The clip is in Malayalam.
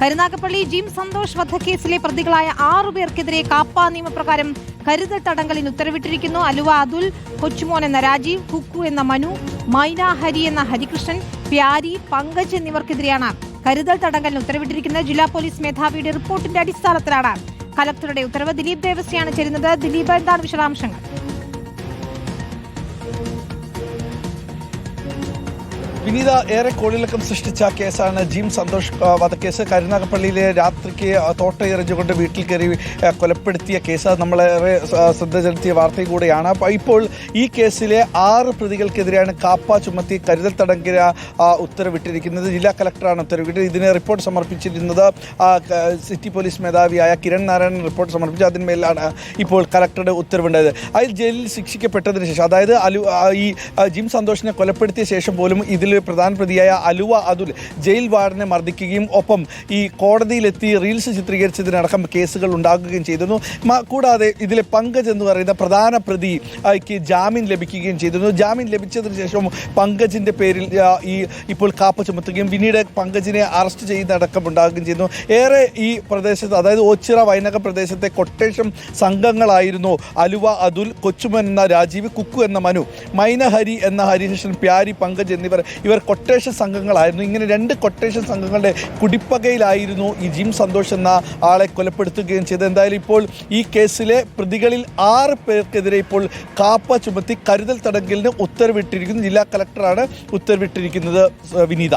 കരുനാഗപ്പള്ളി ജിം സന്തോഷ് വധക്കേസിലെ പ്രതികളായ 6 പേർക്കെതിരെ കാപ്പ നിയമപ്രകാരം കരുതൽ തടങ്കലിന് ഉത്തരവിട്ടിരിക്കുന്നു. അലുവ അതുൽ, കൊച്ചുമോൻ എന്ന രാജീവ്, കുക്കു എന്ന മനു, മൈന ഹരി എന്ന ഹരികൃഷ്ണൻ, പ്യാരി, പങ്കജ് എന്നിവർക്കെതിരെയാണ് കരുതൽ തടങ്കലിന് ഉത്തരവിട്ടിരിക്കുന്നത്. ജില്ലാ പോലീസ് മേധാവിയുടെ റിപ്പോർട്ടിന്റെ അടിസ്ഥാനത്തിലാണ് കലക്ടറുടെ ഉത്തരവ്. ദിലീപ് ദേവസ്യാണ് ചേരുന്നത്. ദിലീപ്, എന്താണ് വിശദാംശങ്ങൾ? വിനീത, ഏറെ കോളിളക്കം സൃഷ്ടിച്ച കേസാണ് ജിം സന്തോഷ് വധക്കേസ്. കരുനാഗപ്പള്ളിയിലെ രാത്രിക്ക് തോട്ടയെറിഞ്ഞുകൊണ്ട് വീട്ടിൽ കയറി കൊലപ്പെടുത്തിയ കേസ് നമ്മളേറെ ശ്രദ്ധ ചെലുത്തിയ വാർത്തയും കൂടെയാണ്. ഇപ്പോൾ ഈ കേസിലെ 6 പ്രതികൾക്കെതിരെയാണ് കാപ്പ ചുമത്തി കരുതൽ തടങ്കൽ ഉത്തരവിട്ടിരിക്കുന്നത്. ജില്ലാ കലക്ടറാണ് ഉത്തരവിട്ടത്. ഇതിന് റിപ്പോർട്ട് സമർപ്പിച്ചിരുന്നത് സിറ്റി പോലീസ് മേധാവിയായ കിരൺ നാരായണൻ റിപ്പോർട്ട് സമർപ്പിച്ചു. അതിന്മേലാണ് ഇപ്പോൾ കലക്ടറുടെ ഉത്തരവുണ്ടായത്. അതിൽ ജയിലിൽ ശിക്ഷിക്കപ്പെട്ടതിന് ശേഷം, അതായത് ഈ ജിം സന്തോഷിനെ കൊലപ്പെടുത്തിയ ശേഷം പോലും ഇതിൽ പ്രധാന പ്രതിയായ അലുവ അതുൽ ജയിൽ വാർഡനെ മർദ്ദിക്കുകയും ഒപ്പം ഈ കോടതിയിലെത്തി റീൽസ് ചിത്രീകരിച്ചതിനടക്കം കേസുകൾ ഉണ്ടാകുകയും ചെയ്തിരുന്നു. കൂടാതെ ഇതിലെ പങ്കജ് എന്ന് പറയുന്ന പ്രധാന പ്രതിക്ക് ജാമ്യം ലഭിക്കുകയും ചെയ്തിരുന്നു. ജാമ്യം ലഭിച്ചതിന് ശേഷം പങ്കജിൻ്റെ പേരിൽ ഇപ്പോൾ കാപ്പ ചുമത്തുകയും പിന്നീട് പങ്കജിനെ അറസ്റ്റ് ചെയ്യുന്നതടക്കം ഉണ്ടാകുകയും ചെയ്യുന്നു. ഏറെ ഈ പ്രദേശത്ത്, അതായത് ഓച്ചിറ വൈനക പ്രദേശത്തെ കൊട്ടേഷൻ സംഘങ്ങളായിരുന്നു അലുവ അതുൽ, കൊച്ചുമൻ എന്ന രാജീവ്, കുക്കു എന്ന മനു, മൈനഹരി എന്ന ഹരികൃഷ്ണൻ, പ്യാരി, പങ്കജ് ഇവർ കൊട്ടേഷൻ സംഘങ്ങളായിരുന്നു. ഇങ്ങനെ 2 കൊട്ടേഷൻ സംഘങ്ങളുടെ കുടിപ്പകയിലായിരുന്നു ഈ ജിം സന്തോഷ് എന്ന ആളെ കൊലപ്പെടുത്തുകയും ചെയ്തത്. എന്തായാലും ഇപ്പോൾ ഈ കേസിലെ പ്രതികളിൽ 6 പേർക്കെതിരെ ഇപ്പോൾ കാപ്പ ചുമത്തി കരുതൽ തടങ്കലിന് ഉത്തരവിട്ടിരിക്കുന്നു. ജില്ലാ കലക്ടറാണ് ഉത്തരവിട്ടിരിക്കുന്നത്. വിനീത.